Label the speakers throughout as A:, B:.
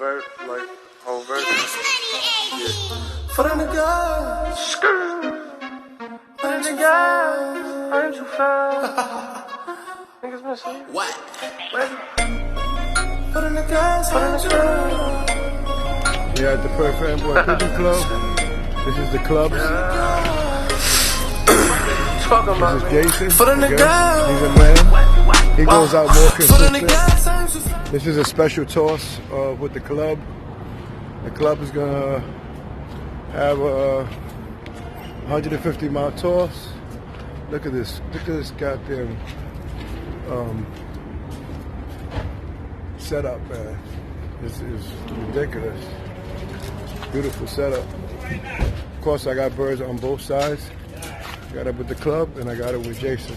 A: verse, like whole verse. Yeah.
B: For the niggas, for the niggas, I'm too fast. Niggas missing.
C: What?
B: For the niggas, for the niggas.
A: Yeah, at the Perth Amboy Pigeon Club. This is the club. This is Jason.
B: For the niggas.
A: He's a man. He goes out more consistent. This is a special toss with the club. The club is gonna have a 150-mile toss. Look at this. Look at this goddamn setup, man. This is ridiculous. Beautiful setup. Of course, I got birds on both sides. I got it with the club and I got it with Jason.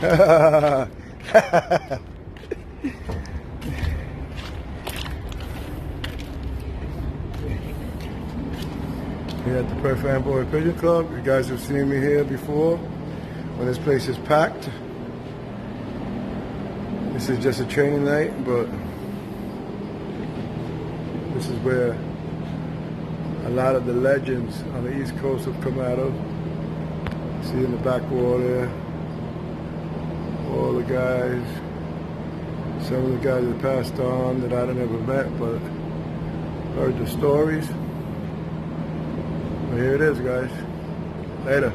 A: Here at the Perth Amboy Pigeon Club. You guys have seen me here before when this place is packed. This is just a training night, but this is where a lot of the legends on the East Coast have come out of. See in the back wall there, all the guys, some of the guys that passed on that I never met, but heard the stories. But here it is, guys. Later.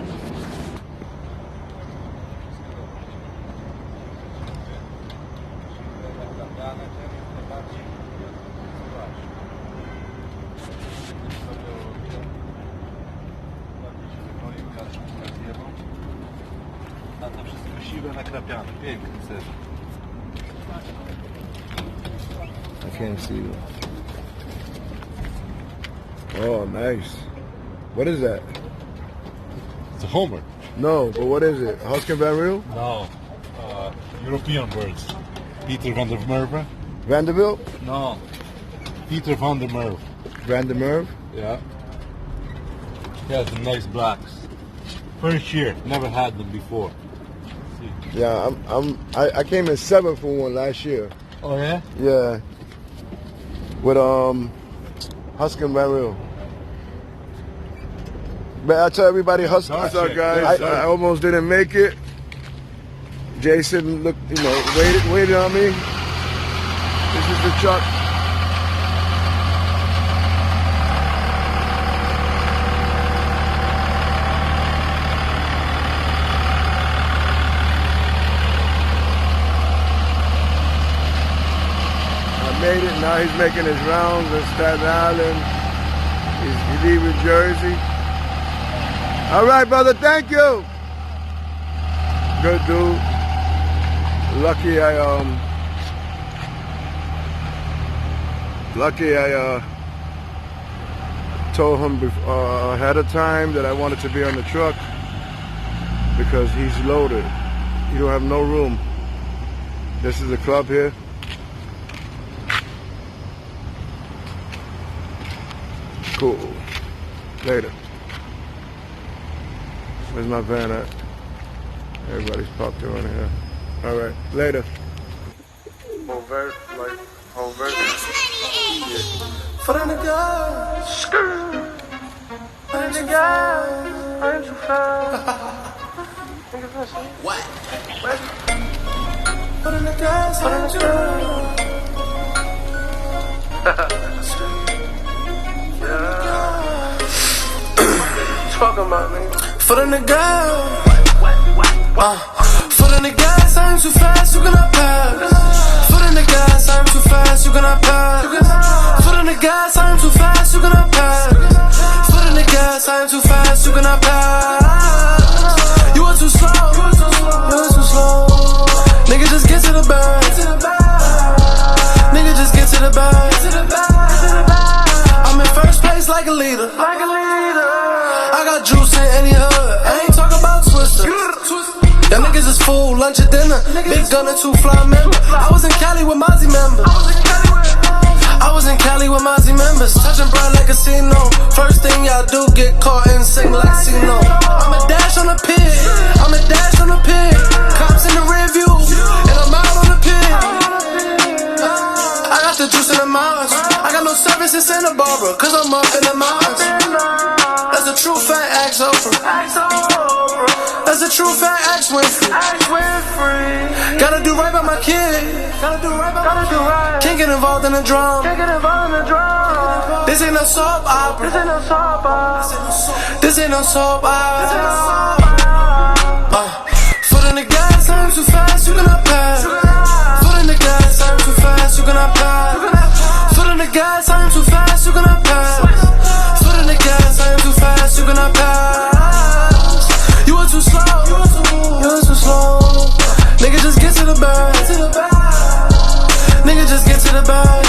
D: Na to wszystko siwe nakrapiane, piękny ser.
A: I can't see you. Oh, nice. What is that?
D: It's a homer.
A: No, but what is it? Husky Van Reel?
D: No, European birds. Peter van der Merwe.
A: Vanderbilt?
D: No, Peter van der Merwe.
A: Van der Merwe?
D: Yeah. He has the nice blacks. First year, never had them before. See.
A: Yeah, I came in 7th for one last year.
D: Oh yeah?
A: Yeah. With Husky Van Reel. But I tell everybody, what's up, guys? I almost didn't make it. Jason looked, waited on me. This is the truck. I made it. Now he's making his rounds in Staten Island. He's leaving Jersey. All right, brother, thank you. Good dude. Lucky I told him ahead of time that I wanted to be on the truck because he's loaded. You don't have no room. This is the club here. Cool. Later. Where's my van at? Everybody's popped around here. All right, later. Whole verse, like whole verse. Yeah.
B: For the niggas, for the niggas, I'm too fast. Niggas missing.
C: What?
B: For the niggas, for the niggas. Talking about me. For the niggas, for the niggas, I'm too fast, you cannot pass. For the niggas, I'm too fast, you cannot pass. For the niggas, I'm too fast, you cannot pass. For the niggas, I'm too fast, you cannot pass. You are too slow, you are too slow. Nigga, just get to the bag. Nigga, just get to the bag. I'm in first place like a leader. I got juice in any hood. I ain't talking about Twister. Y'all niggas is full, lunch or dinner. Big gun and 2 fly member. I was in Cali with Mozzie members. I was in Cali with Mozzie members. Touching brown like a casino. First thing y'all do, get caught and sing like Sino. I'm a dash on the pig. I'm a dash on the pig. Cops in the rear view. And I'm out on the pig. no service in Santa Barbara, cause I'm up in the mountains. That's a true fact, ask Oprah. That's a true fact, ask Winfrey. Gotta do right by my kid. Can't get involved in the drama. This ain't no soap opera. This ain't no soap opera. Foot in the gas, I'm too fast, you cannot pass. Foot in the gas, I'm too fast, you cannot pass. Foot in the gas, I'm too fast, you cannot pass. Foot in the gas, I'm too fast, you cannot pass. You are too slow, you are too slow. Nigga, just get to the bag. Nigga, just get to the bag.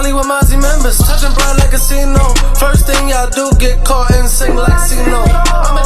B: With Mozzie members, touching brown like a casino. First thing y'all do, get caught and sing like Sino. I'm